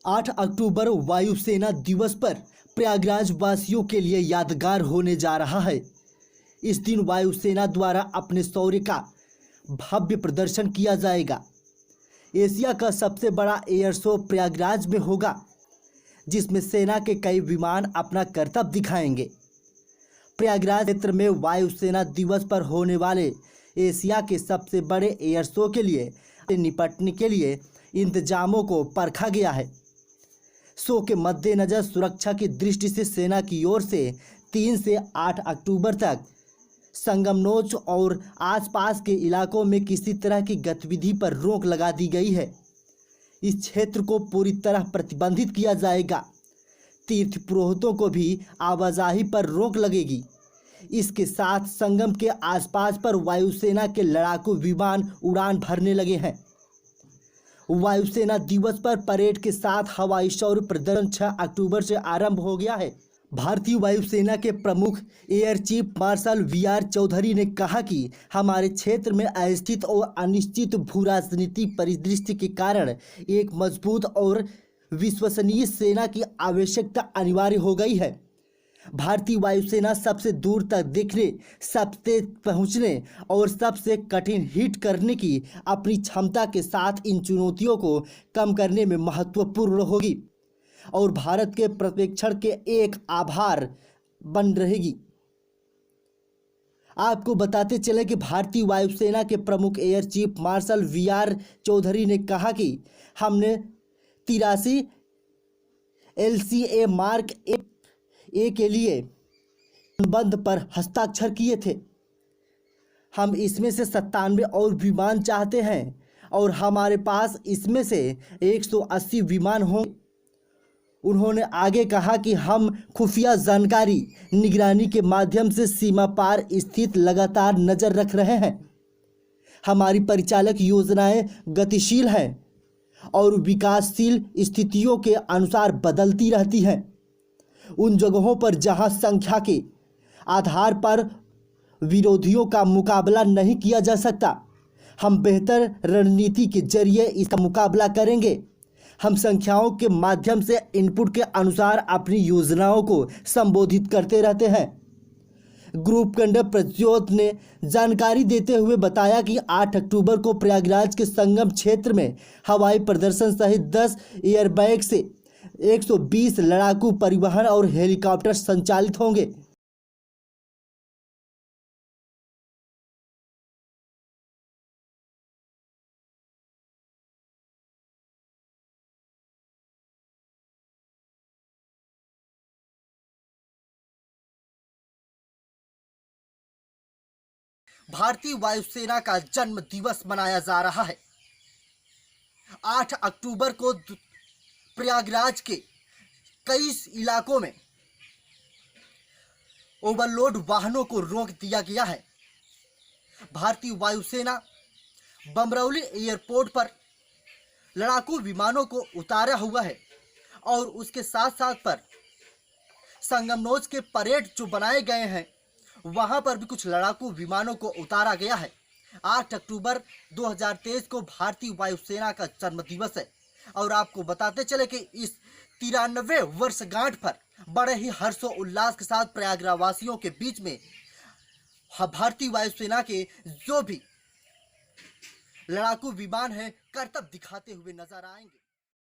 8 अक्टूबर वायुसेना दिवस पर प्रयागराज वासियों के लिए यादगार होने जा रहा है। इस दिन वायुसेना द्वारा अपने शौर्य का भव्य प्रदर्शन किया जाएगा। एशिया का सबसे बड़ा एयर शो प्रयागराज में होगा, जिसमें सेना के कई विमान अपना करतब दिखाएंगे। प्रयागराज क्षेत्र में वायुसेना दिवस पर होने वाले एशिया के सबसे बड़े एयर शो के लिए निपटने के लिए इंतजामों को परखा गया है। शो के मद्देनजर सुरक्षा की दृष्टि से सेना की ओर से 3 से 8 अक्टूबर तक संगमनोच और आसपास के इलाकों में किसी तरह की गतिविधि पर रोक लगा दी गई है। इस क्षेत्र को पूरी तरह प्रतिबंधित किया जाएगा। तीर्थ पुरोहितों को भी आवाजाही पर रोक लगेगी। इसके साथ संगम के आसपास पर वायुसेना के लड़ाकू विमान उड़ान भरने लगे हैं। वायुसेना दिवस पर परेड के साथ हवाई शौर्य प्रदर्शन 6 अक्टूबर से आरंभ हो गया है। भारतीय वायुसेना के प्रमुख air chief marshal V R. Chaudhari ने कहा कि हमारे क्षेत्र में अस्थिर और अनिश्चित भू राजनीति परिदृश्य के कारण एक मजबूत और विश्वसनीय सेना की आवश्यकता अनिवार्य हो गई है। भारतीय वायुसेना सबसे दूर तक देखने, सबसे पहुंचने और सबसे कठिन हिट करने की अपनी क्षमता के साथ इन चुनौतियों को कम करने में महत्वपूर्ण होगी और भारत के पर्यवेक्षण के एक आधार बन रहेगी। आपको बताते चले कि भारतीय वायुसेना के प्रमुख air chief marshal V R. Chaudhari ने कहा कि हमने 83 LCA मार्क ए के लिए अनुबंध पर हस्ताक्षर किए थे। हम इसमें से 97 और विमान चाहते हैं और हमारे पास इसमें से 180 विमान होंगे। उन्होंने आगे कहा कि हम खुफिया जानकारी निगरानी के माध्यम से सीमा पार स्थित लगातार नज़र रख रहे हैं। हमारी परिचालक योजनाएं गतिशील हैं और विकासशील स्थितियों के अनुसार बदलती रहती हैं। उन जगहों पर जहां संख्या के आधार पर विरोधियों का मुकाबला नहीं किया जा सकता, हम बेहतर रणनीति के जरिए इसका मुकाबला करेंगे। हम संख्याओं के माध्यम से इनपुट के अनुसार अपनी योजनाओं को संबोधित करते रहते हैं। ग्रुप कमांडर प्रज्योत ने जानकारी देते हुए बताया कि 8 अक्टूबर को प्रयागराज के संगम क्षेत्र में हवाई प्रदर्शन सहित 10 एयरबैग से 120 लड़ाकू परिवहन और हेलीकॉप्टर संचालित होंगे। भारतीय वायुसेना का जन्म दिवस मनाया जा रहा है। 8 अक्टूबर को प्रयागराज के कई इलाकों में ओवरलोड वाहनों को रोक दिया गया है। भारतीय वायुसेना बमरौली एयरपोर्ट पर लड़ाकू विमानों को उतारा हुआ है और उसके साथ साथ पर संगमनोच के परेड जो बनाए गए हैं वहां पर भी कुछ लड़ाकू विमानों को उतारा गया है। 8 अक्टूबर 2023 को भारतीय वायुसेना का जन्म दिवस है और आपको बताते चले कि इस 93वें वर्षगांठ पर बड़े ही हर्षोल्लास के साथ प्रयागराज वासियों के बीच में भारतीय वायुसेना के जो भी लड़ाकू विमान है करतब दिखाते हुए नजर आएंगे।